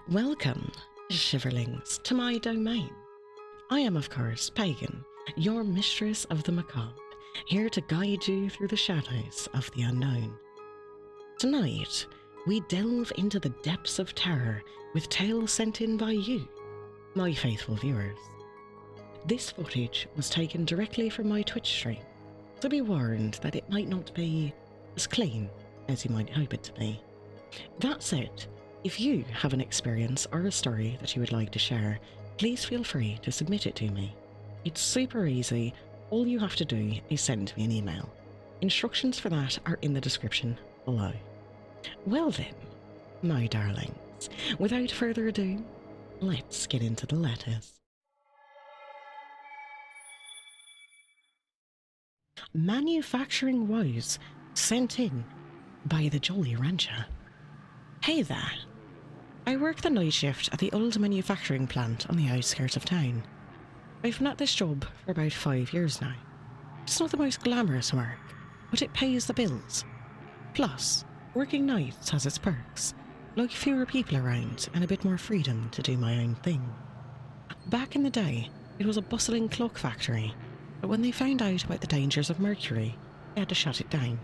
Welcome, shiverlings, to my domain. I am, of course, Pagan, your mistress of the macabre, here to guide you through the shadows of the unknown. Tonight, we delve into the depths of terror with tales sent in by you, my faithful viewers. This footage was taken directly from my Twitch stream, so be warned that it might not be as clean as you might hope it to be. That said, if you have an experience or a story that you would like to share, please feel free to submit it to me. It's super easy. All you have to do is send me an email. Instructions for that are in the description below. Well then, my darlings, without further ado, let's get into the letters. Manufacturing Woes, sent in by the Jolly Rancher. Hey there. I work the night shift at the old manufacturing plant on the outskirts of town. I've been at this job for about 5 years now. It's not the most glamorous work, but it pays the bills. Plus, working nights has its perks, like fewer people around and a bit more freedom to do my own thing. Back in the day, it was a bustling clock factory, but when they found out about the dangers of mercury, they had to shut it down.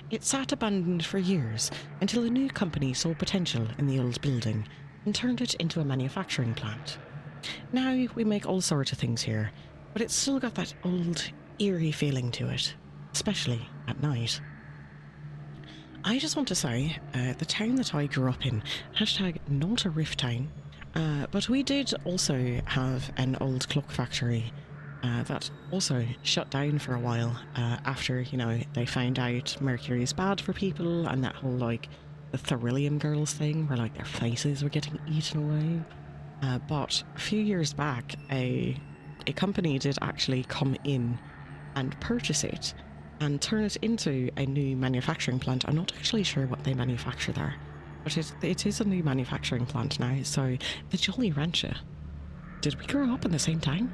It sat abandoned for years until a new company saw potential in the old building and turned it into a manufacturing plant. Now we make all sorts of things here, but it's still got that old, eerie feeling to it, especially at night. I just want to say, the town that I grew up in, hashtag not a rift town, but we did also have an old clock factory that also shut down for a while after, they found out mercury is bad for people and that whole, the Thrillium Girls thing where, their faces were getting eaten away. But a few years back, a company did actually come in and purchase it and turn it into a new manufacturing plant. I'm not actually sure what they manufacture there, but it is a new manufacturing plant now. So, the Jolly Rancher. Did we grow up in the same town?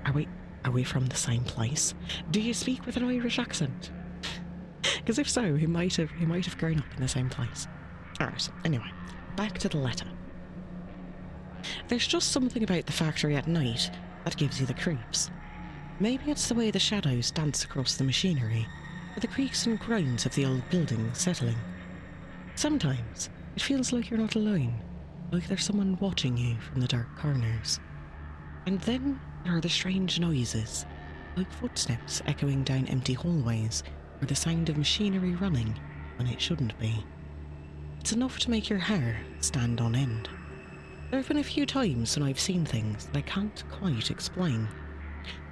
Are we from the same place? Do you speak with an Irish accent? Because if so, he might have grown up in the same place. Alright, anyway, back to the letter. There's just something about the factory at night that gives you the creeps. Maybe it's the way the shadows dance across the machinery, or the creaks and groans of the old building settling. Sometimes it feels like you're not alone, like there's someone watching you from the dark corners. And then there are the strange noises, like footsteps echoing down empty hallways, or the sound of machinery running when it shouldn't be. It's enough to make your hair stand on end. There have been a few times when I've seen things that I can't quite explain.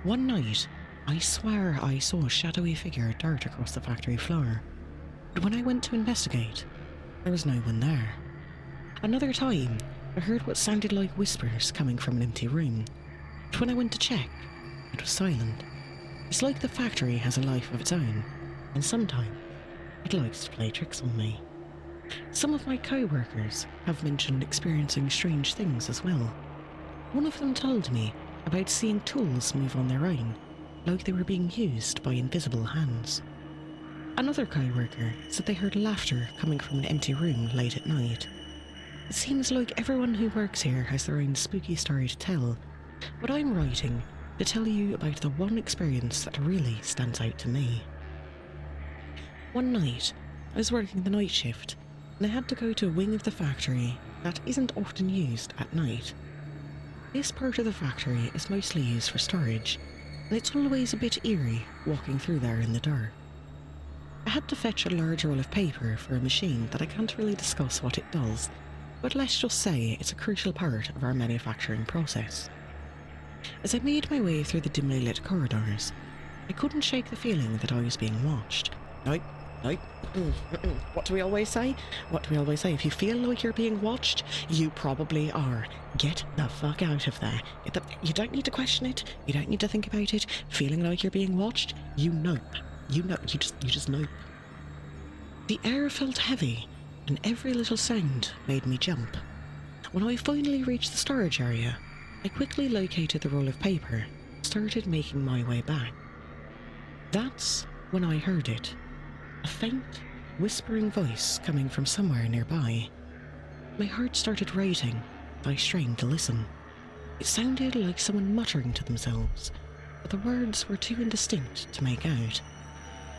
One night, I swear I saw a shadowy figure dart across the factory floor, but when I went to investigate, there was no one there. Another time, I heard what sounded like whispers coming from an empty room, but when I went to check, it was silent. It's like the factory has a life of its own, and sometimes it likes to play tricks on me. Some of my co-workers have mentioned experiencing strange things as well. One of them told me about seeing tools move on their own, like they were being used by invisible hands. Another co-worker said they heard laughter coming from an empty room late at night. It seems like everyone who works here has their own spooky story to tell, but I'm writing to tell you about the one experience that really stands out to me. One night, I was working the night shift, and I had to go to a wing of the factory that isn't often used at night. This part of the factory is mostly used for storage, and it's always a bit eerie walking through there in the dark. I had to fetch a large roll of paper for a machine that I can't really discuss what it does, but let's just say it's a crucial part of our manufacturing process. As I made my way through the dimly lit corridors, I couldn't shake the feeling that I was being watched. Nope. What do we always say? If you feel like you're being watched, you probably are. Get the fuck out of there. You don't need to question it. You don't need to think about it. Feeling like you're being watched, you nope. You just nope. The air felt heavy, and every little sound made me jump. When I finally reached the storage area, I quickly located the roll of paper, started making my way back. That's when I heard it. A faint, whispering voice coming from somewhere nearby. My heart started racing. I strained to listen. It sounded like someone muttering to themselves, but the words were too indistinct to make out.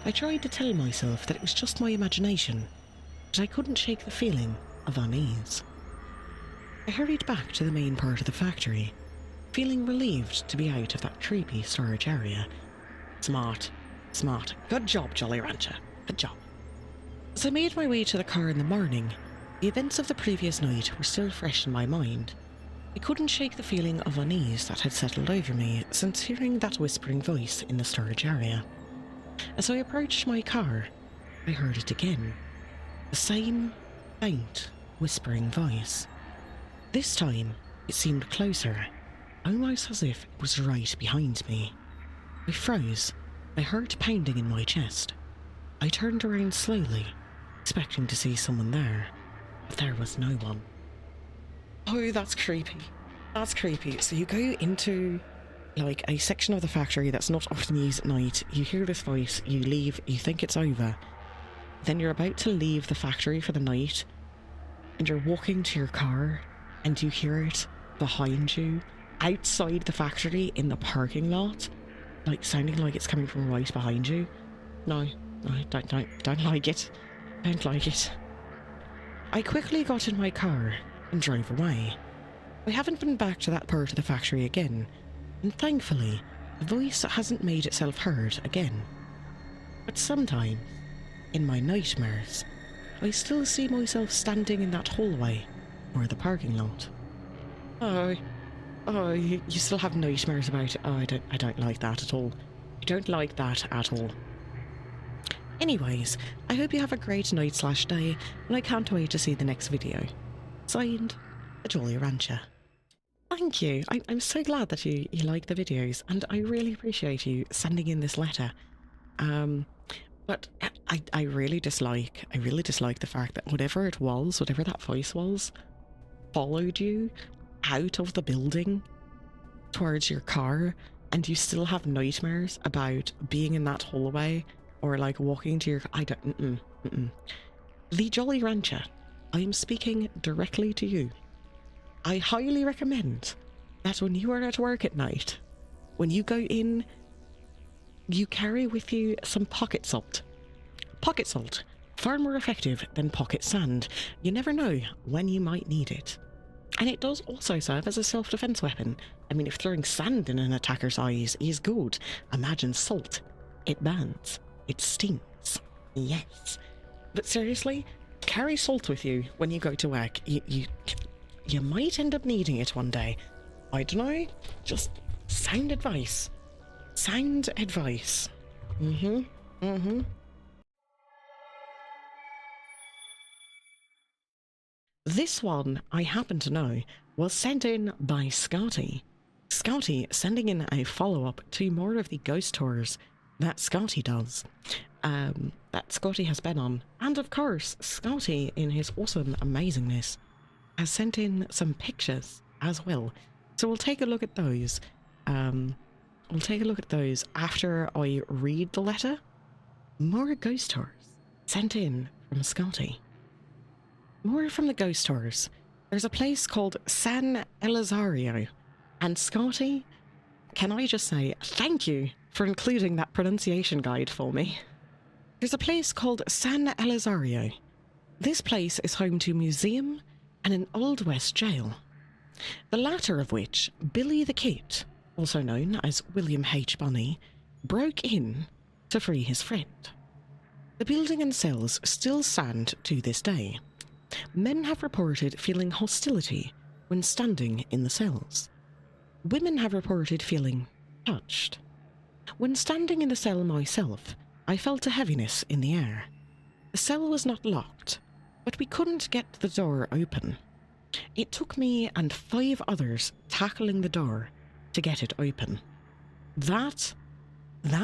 I tried to tell myself that it was just my imagination, but I couldn't shake the feeling of unease. I hurried back to the main part of the factory, feeling relieved to be out of that creepy storage area. Smart. Good job, Jolly Rancher. Good job. As I made my way to the car in the morning, the events of the previous night were still fresh in my mind. I couldn't shake the feeling of unease that had settled over me since hearing that whispering voice in the storage area. As I approached my car, I heard it again. The same faint, whispering voice. This time, it seemed closer, almost as if it was right behind me. I froze, my heart pounding in my chest. I turned around slowly, expecting to see someone there, but there was no one. Oh, that's creepy. That's creepy. So you go into, like, a section of the factory that's not often used at night, you hear this voice, you leave, you think it's over. Then you're about to leave the factory for the night, and you're walking to your car, and you hear it behind you, outside the factory, in the parking lot, like, sounding like it's coming from right behind you. No, don't like it. Don't like it. I quickly got in my car and drove away. I haven't been back to that part of the factory again, and thankfully, the voice hasn't made itself heard again. But sometimes, in my nightmares, I still see myself standing in that hallway or the parking lot. Oh, you still have nightmares about it? Oh, I don't like that at all. I don't like that at all. Anyways, I hope you have a great night/day, and I can't wait to see the next video. Signed, the Jolly Rancher. Thank you. I'm so glad that you like the videos, and I really appreciate you sending in this letter. But I really dislike the fact that whatever it was, whatever that voice was, followed you out of the building towards your car, and you still have nightmares about being in that hallway or like walking to your... I don't... The Jolly Rancher, I am speaking directly to you. I highly recommend that when you are at work at night, when you go in, you carry with you some pocket salt. Pocket salt, far more effective than pocket sand. You never know when you might need it. And it does also serve as a self-defense weapon. I mean, if throwing sand in an attacker's eyes is good, imagine salt. It burns. It stings. Yes. But seriously, carry salt with you when you go to work. You might end up needing it one day. I don't know. Just sound advice. Sound advice. This one, I happen to know, was sent in by Scotty. Scotty sending in a follow-up to more of the ghost tours that Scotty does, that Scotty has been on. And of course, Scotty, in his awesome amazingness, has sent in some pictures as well. So we'll take a look at those. We'll take a look at those after I read the letter. More ghost tours sent in from Scotty. More from the ghost tours. There's a place called San Elizario. And Scotty, can I just say thank you for including that pronunciation guide for me. There's a place called San Elizario. This place is home to a museum and an Old West jail. The latter of which Billy the Kid, also known as William H. Bunny, broke in to free his friend. The building and cells still stand to this day. Men have reported feeling hostility when standing in the cells. Women have reported feeling touched. When standing in the cell myself, I felt a heaviness in the air. The cell was not locked, but we couldn't get the door open. It took me and 5 others tackling the door to get it open. That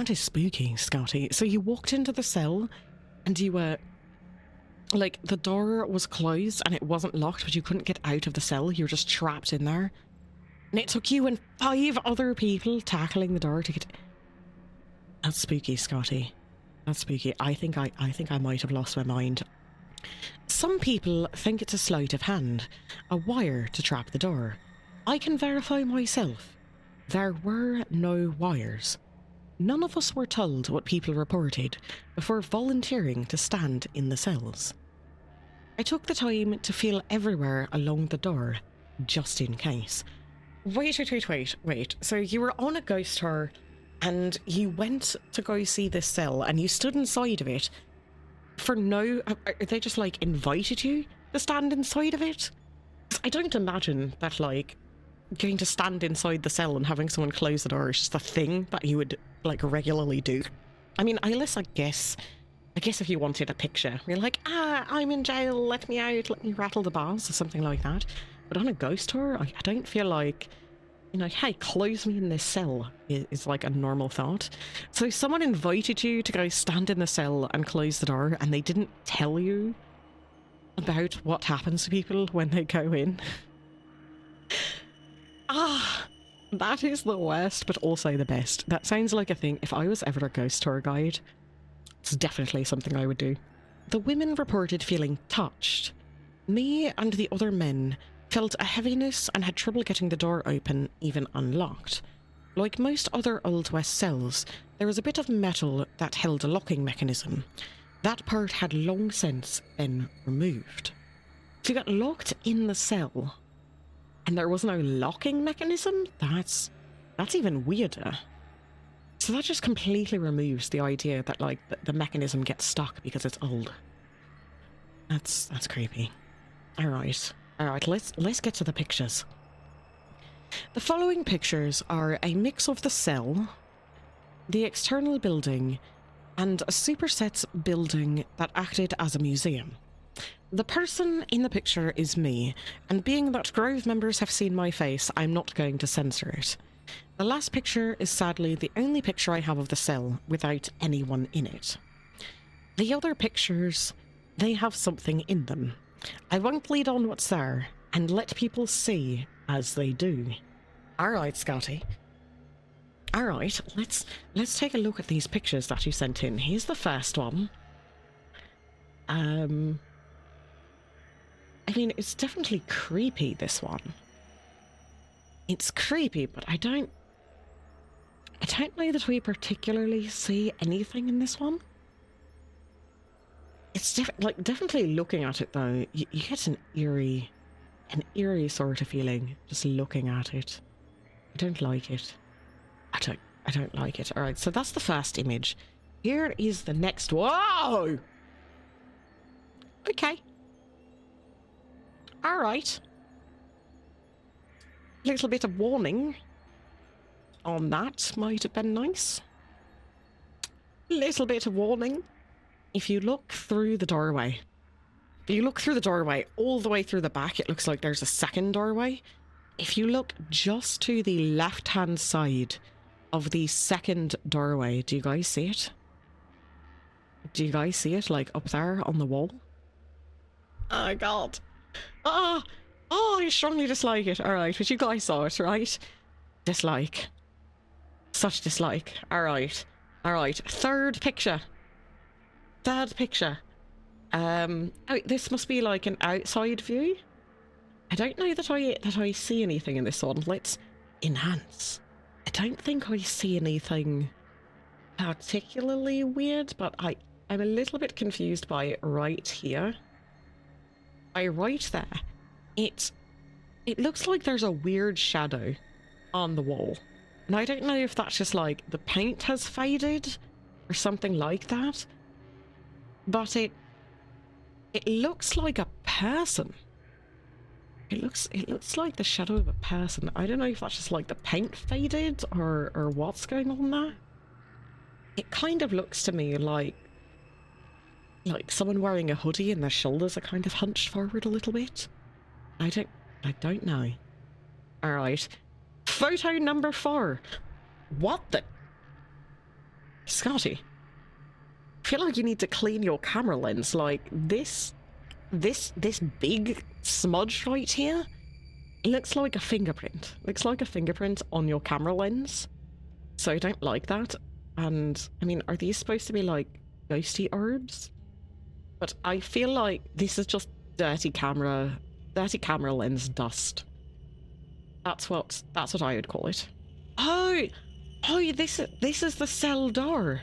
is spooky, Scotty. So you walked into the cell and you were... like, the door was closed and it wasn't locked, but you couldn't get out of the cell. You were just trapped in there. And it took you and 5 other people tackling the door to get... That's spooky, Scotty. That's spooky. I think I might have lost my mind. Some people think it's a sleight of hand, a wire to trap the door. I can verify myself. There were no wires. None of us were told what people reported before volunteering to stand in the cells. I took the time to feel everywhere along the door, just in case. Wait. So you were on a ghost tour and you went to go see this cell and you stood inside of it for no... They just, like, invited you to stand inside of it? 'Cause I don't imagine that, like, going to stand inside the cell and having someone close the door is just a thing that you would, like, regularly do. I mean, I guess if you wanted a picture, you're like, I'm in jail, let me out, let me rattle the bars, or something like that. But on a ghost tour, I don't feel like, you know, hey, close me in this cell is like a normal thought. So someone invited you to go stand in the cell and close the door, and they didn't tell you about what happens to people when they go in. That is the worst, but also the best. That sounds like a thing. If I was ever a ghost tour guide, it's definitely something I would do. The women reported feeling touched. Me and the other men felt a heaviness and had trouble getting the door open, even unlocked. Like most other Old West cells, there was a bit of metal that held a locking mechanism. That part had long since been removed. So you got locked in the cell, and there was no locking mechanism? That's even weirder. So that just completely removes the idea that, like, the mechanism gets stuck because it's old. That's creepy. Alright, let's get to the pictures. The following pictures are a mix of the cell, the external building, and a superset building that acted as a museum. The person in the picture is me, and being that Grove members have seen my face, I'm not going to censor it. The last picture is sadly the only picture I have of the cell without anyone in it. The other pictures, they have something in them. I won't lead on what's there, and let people see as they do. Alright, Scotty. Alright, let's take a look at these pictures that you sent in. Here's the first one. I mean, it's definitely creepy, this one. It's creepy, but I don't know that we particularly see anything in this one. It's definitely looking at it though, you get an eerie sort of feeling just looking at it. I don't like it. I don't like it. Alright, so that's the first image. Here is the next. Whoa! Okay. Alright. Little bit of warning on that might have been nice. Little bit of warning. If you look through the doorway, all the way through the back, it looks like there's a second doorway. If you look just to the left-hand side of the second doorway, do you guys see it? Do you guys see it, like, up there on the wall? Oh my god. Oh, I strongly dislike it. Alright, but you guys saw it, right? Dislike. Such dislike. Alright. Alright, third picture. Oh, this must be like an outside view. I don't know that I see anything in this one. Let's enhance. I don't think I see anything particularly weird, but I'm a little bit confused by right here. By right there. It looks like there's a weird shadow on the wall. And I don't know if that's just like the paint has faded or something like that. But it looks like a person. It looks like the shadow of a person. I don't know if that's just like the paint faded or what's going on there. It kind of looks to me like someone wearing a hoodie and their shoulders are kind of hunched forward a little bit. I don't know. Alright. Photo number 4. What the... Scotty. I feel like you need to clean your camera lens. Like, this big smudge right here, it looks like a fingerprint. Looks like a fingerprint on your camera lens. So I don't like that. And, I mean, are these supposed to be, like, ghosty orbs? But I feel like this is just dirty camera lens dust. That's what I would call it. Oh, this is the cell door.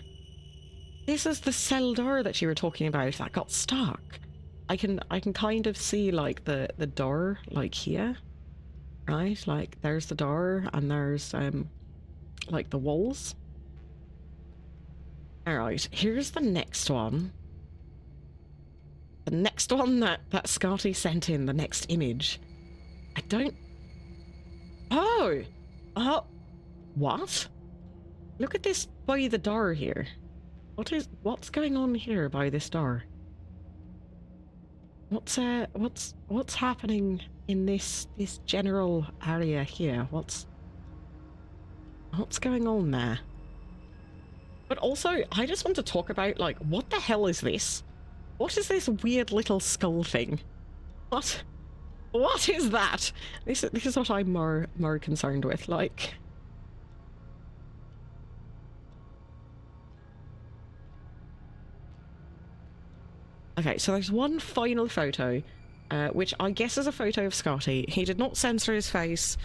This is the cell door that you were talking about that got stuck. I can kind of see like the door like here, right? Like there's the door and there's like the walls. All right, here's the next one. The next one that Scotty sent in, the next image. I don't... Oh! What? Look at this by the door here. What's going on here by this door? What's happening in this general area here? What's going on there? But also, I just want to talk about, like, what the hell is this? What is this weird little skull thing? What is that? This is what I'm more concerned with, like... Okay, so there's one final photo, which I guess is a photo of Scotty. He did not censor his face.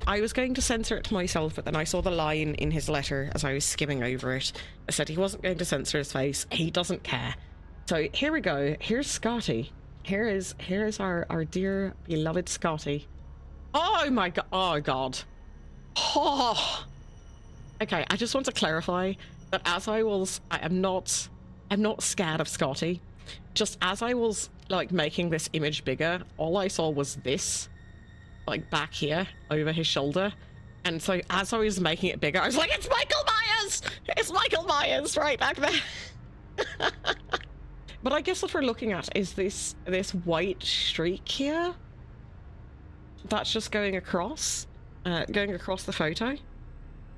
I was going to censor it to myself, but then I saw the line in his letter as I was skimming over it. I said he wasn't going to censor his face. He doesn't care. So here we go. Here's Scotty. Here is our dear beloved Scotty. Oh my god. Oh god. Oh. Okay, I just want to clarify that as I'm not scared of Scotty. Just as I was like making this image bigger, all I saw was this, like back here over his shoulder. And so as I was making it bigger, I was like, it's Michael Myers! It's Michael Myers right back there. But I guess what we're looking at is this white streak here. That's just going across the photo.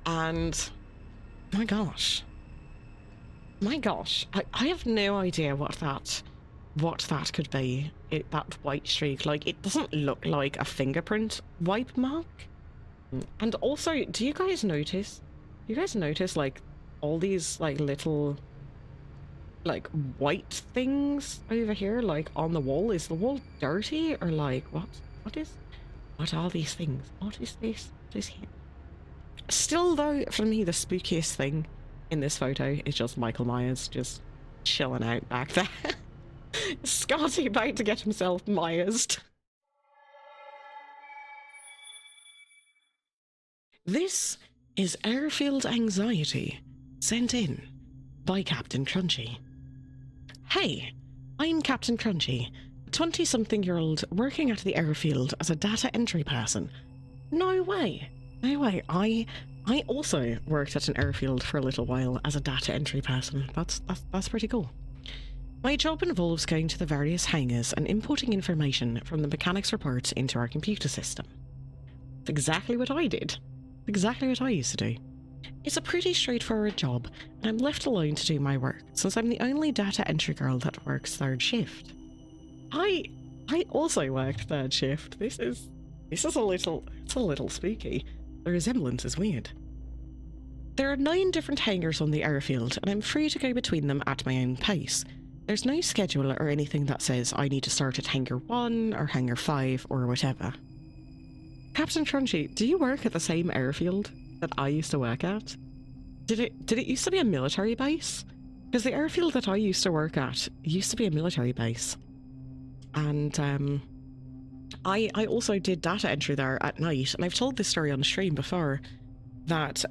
And my gosh. My gosh, I have no idea what that could be. That white streak, like, it doesn't look like a fingerprint wipe mark. And also, do you guys notice like all these like little like white things over here, like on the wall? Is the wall dirty or like what are these things? What is this? What is here? Still though, for me the spookiest thing in this photo is just Michael Myers just chilling out back there. Scotty about to get himself Myers'd. This is Airfield Anxiety, sent in by Captain Crunchy. Hey, I'm Captain Crunchy, a 20-something-year-old working at the airfield as a data entry person. No way. I also worked at an airfield for a little while as a data entry person. That's pretty cool. My job involves going to the various hangars and inputting information from the mechanics' reports into our computer system. It's exactly what I did. Exactly what I used to do. It's a pretty straightforward job, and I'm left alone to do my work, since I'm the only data entry girl that works third shift. I also worked third shift. This is a little spooky. The resemblance is weird. There are 9 different hangars on the airfield, and I'm free to go between them at my own pace. There's no schedule or anything that says I need to start at Hangar 1 or Hangar 5 or whatever. Captain Crunchy, do you work at the same airfield that I used to work at? Did it used to be a military base? Because the airfield that I used to work at used to be a military base. And I also did data entry there at night, and I've told this story on stream before, that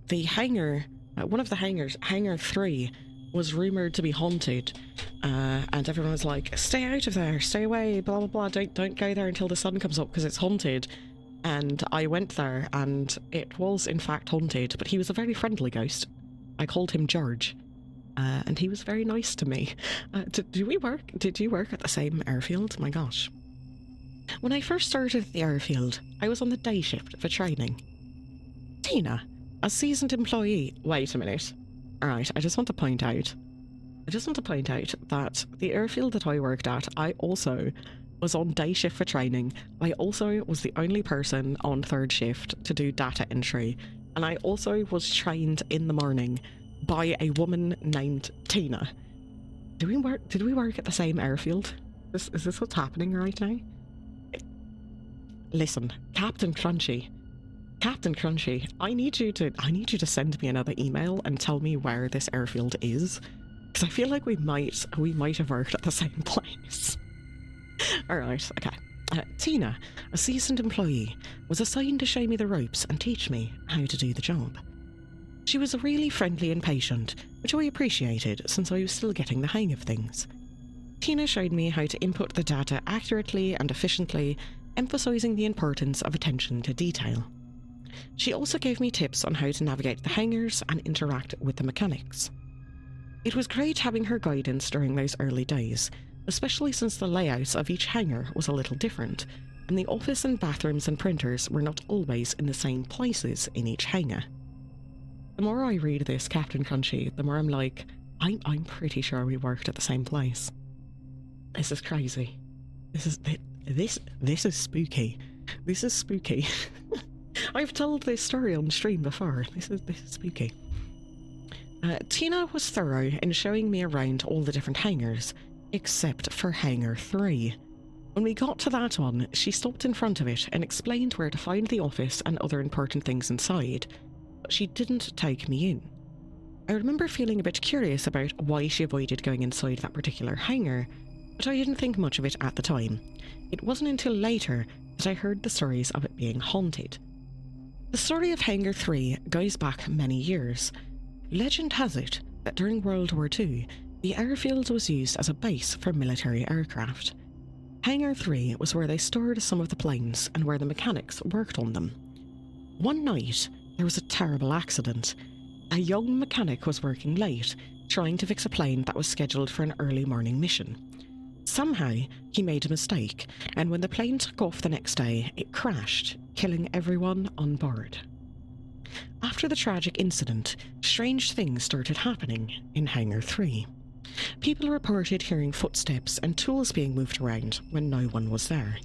the hangar, one of the hangars, Hangar 3, was rumoured to be haunted, and everyone was like, stay out of there, stay away, blah blah blah, don't go there until the sun comes up because it's haunted. And I went there and it was in fact haunted, but he was a very friendly ghost. I called him George, and he was very nice to me. Did you work at the same airfield? My gosh. When I first started at the airfield, I was on the day shift for training. Tina, a seasoned employee. Wait a minute. Alright, I just want to point out that the airfield that I worked at, I also was on day shift for training. I also was the only person on third shift to do data entry, and I also was trained in the morning by a woman named Tina. Did we work at the same airfield? Is this what's happening right now? Listen, Captain Crunchy, I need you to send me another email and tell me where this airfield is, because I feel like we might have worked at the same place. All right, okay. Tina, a seasoned employee, was assigned to show me the ropes and teach me how to do the job. She was really friendly and patient, which I appreciated since I was still getting the hang of things. Tina showed me how to input the data accurately and efficiently, emphasizing the importance of attention to detail. She also gave me tips on how to navigate the hangars and interact with the mechanics. It was great having her guidance during those early days, especially since the layouts of each hangar was a little different, and the office and bathrooms and printers were not always in the same places in each hangar. The more I read this, Captain Crunchy, the more I'm like, I'm pretty sure we worked at the same place. This is crazy. This is spooky. This is spooky. I've told this story on stream before. This is spooky. Tina was thorough in showing me around all the different hangars, except for Hangar 3. When we got to that one, she stopped in front of it and explained where to find the office and other important things inside, but she didn't take me in. I remember feeling a bit curious about why she avoided going inside that particular hangar, but I didn't think much of it at the time. It wasn't until later that I heard the stories of it being haunted. The story of Hangar 3 goes back many years. Legend has it that during World War II, the airfield was used as a base for military aircraft. Hangar 3 was where they stored some of the planes and where the mechanics worked on them. One night, there was a terrible accident. A young mechanic was working late, trying to fix a plane that was scheduled for an early morning mission. Somehow, he made a mistake, and when the plane took off the next day, it crashed, killing everyone on board. After the tragic incident, strange things started happening in Hangar 3. People reported hearing footsteps and tools being moved around when no one was there.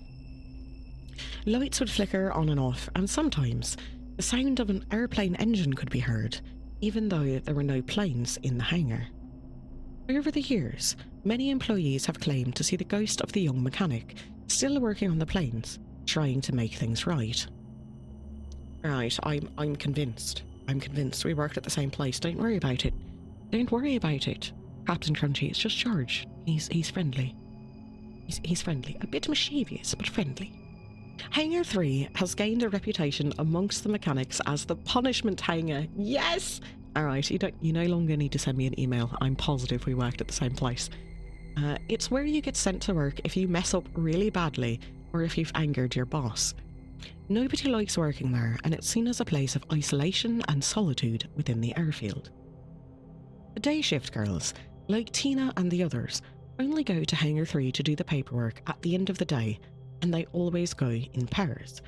Lights would flicker on and off, and sometimes the sound of an airplane engine could be heard, even though there were no planes in the hangar. Over the years, many employees have claimed to see the ghost of the young mechanic still working on the planes, trying to make things right. Right, I'm convinced. I'm convinced we worked at the same place. Don't worry about it. Don't worry about it. Captain Crunchy, it's just George. He's friendly. He's friendly. A bit mischievous, but friendly. Hangar 3 has gained a reputation amongst the mechanics as the punishment hangar. Yes! Alright, you no longer need to send me an email. I'm positive we worked at the same place. It's where you get sent to work if you mess up really badly or if you've angered your boss. Nobody likes working there, and it's seen as a place of isolation and solitude within the airfield. The day shift girls, like Tina and the others, only go to Hangar 3 to do the paperwork at the end of the day, and they always go in pairs.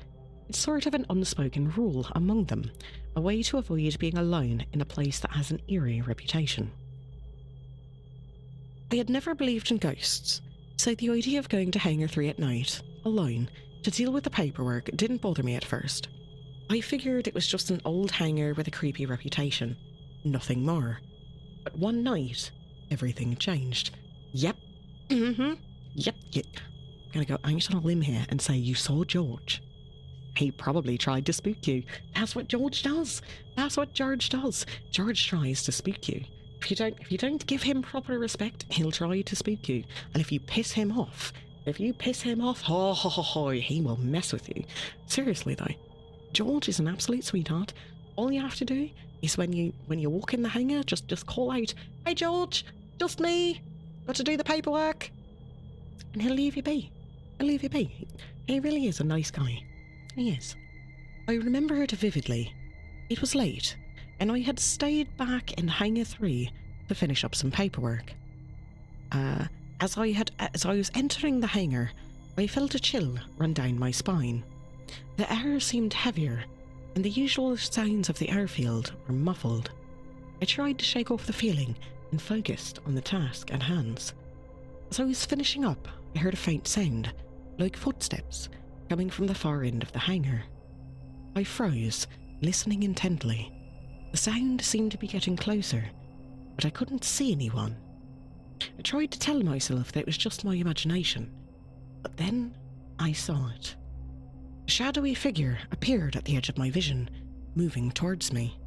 It's sort of an unspoken rule among them, a way to avoid being alone in a place that has an eerie reputation. I had never believed in ghosts, so the idea of going to Hangar 3 at night, alone, to deal with the paperwork didn't bother me at first. I figured it was just an old hangar with a creepy reputation, nothing more. But one night, everything changed. Yep. Yep. I'm gonna go out on a limb here and say you saw George. He probably tried to spook you. That's what George does. That's what George does. George tries to spook you. If you don't give him proper respect, he'll try to spook you. And if you piss him off, he will mess with you. Seriously though, George is an absolute sweetheart. All you have to do is when you walk in the hangar, just call out, "Hey George, just me. Got to do the paperwork," and he'll leave you be. He really is a nice guy. He is. I remember it vividly. It was late, and I had stayed back in Hangar 3 to finish up some paperwork. As I was entering the hangar, I felt a chill run down my spine. The air seemed heavier, and the usual sounds of the airfield were muffled. I tried to shake off the feeling and focused on the task at hand. As I was finishing up, I heard a faint sound, like footsteps, coming from the far end of the hangar. I froze, listening intently. The sound seemed to be getting closer, but I couldn't see anyone. I tried to tell myself that it was just my imagination, but then I saw it. A shadowy figure appeared at the edge of my vision, moving towards me.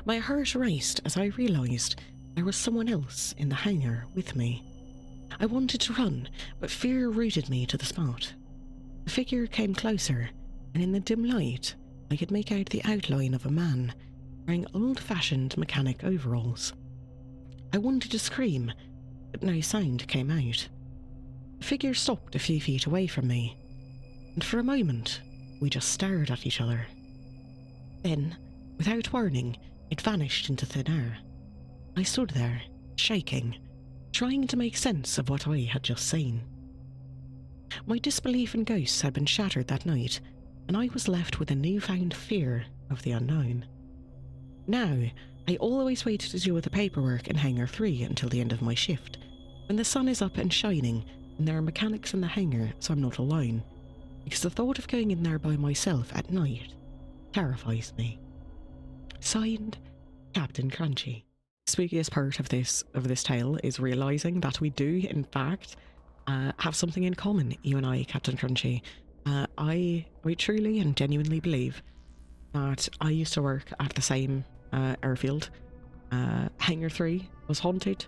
My heart raced as I realised there was someone else in the hangar with me. I wanted to run, but fear rooted me to the spot. The figure came closer, and in the dim light, I could make out the outline of a man wearing old-fashioned mechanic overalls. I wanted to scream, but no sound came out. The figure stopped a few feet away from me, and for a moment, we just stared at each other. Then, without warning, it vanished into thin air. I stood there, shaking, trying to make sense of what I had just seen. My disbelief in ghosts had been shattered that night, and I was left with a newfound fear of the unknown. Now, I always wait to deal with the paperwork in Hangar 3 until the end of my shift, when the sun is up and shining and there are mechanics in the hangar so I'm not alone, because the thought of going in there by myself at night terrifies me. Signed, Captain Crunchy. Spookiest part of this tale is realising that we do, in fact, have something in common, you and I, Captain Crunchy. I truly and genuinely believe that I used to work at the same airfield. Hangar 3 was haunted.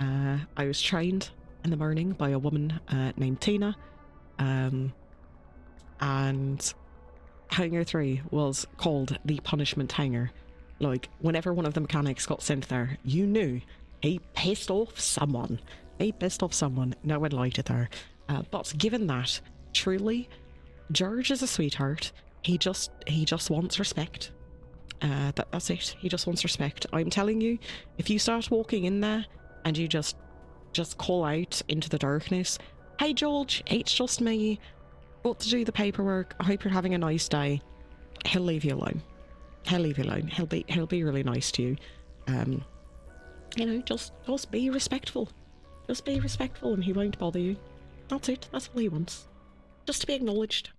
I was trained in the morning by a woman named Tina, and Hangar 3 was called the punishment hangar. Like, whenever one of the mechanics got sent there, you knew he pissed off someone. No one liked it there. But given that, truly, George is a sweetheart. He just wants respect. That's it. He just wants respect. I'm telling you, if you start walking in there and you just call out into the darkness, "Hey George, it's just me. Got to do the paperwork. I hope you're having a nice day," he'll leave you alone. He'll leave you alone. He'll be really nice to you. You know, just be respectful. Just be respectful and he won't bother you. That's it. That's all he wants. Just to be acknowledged.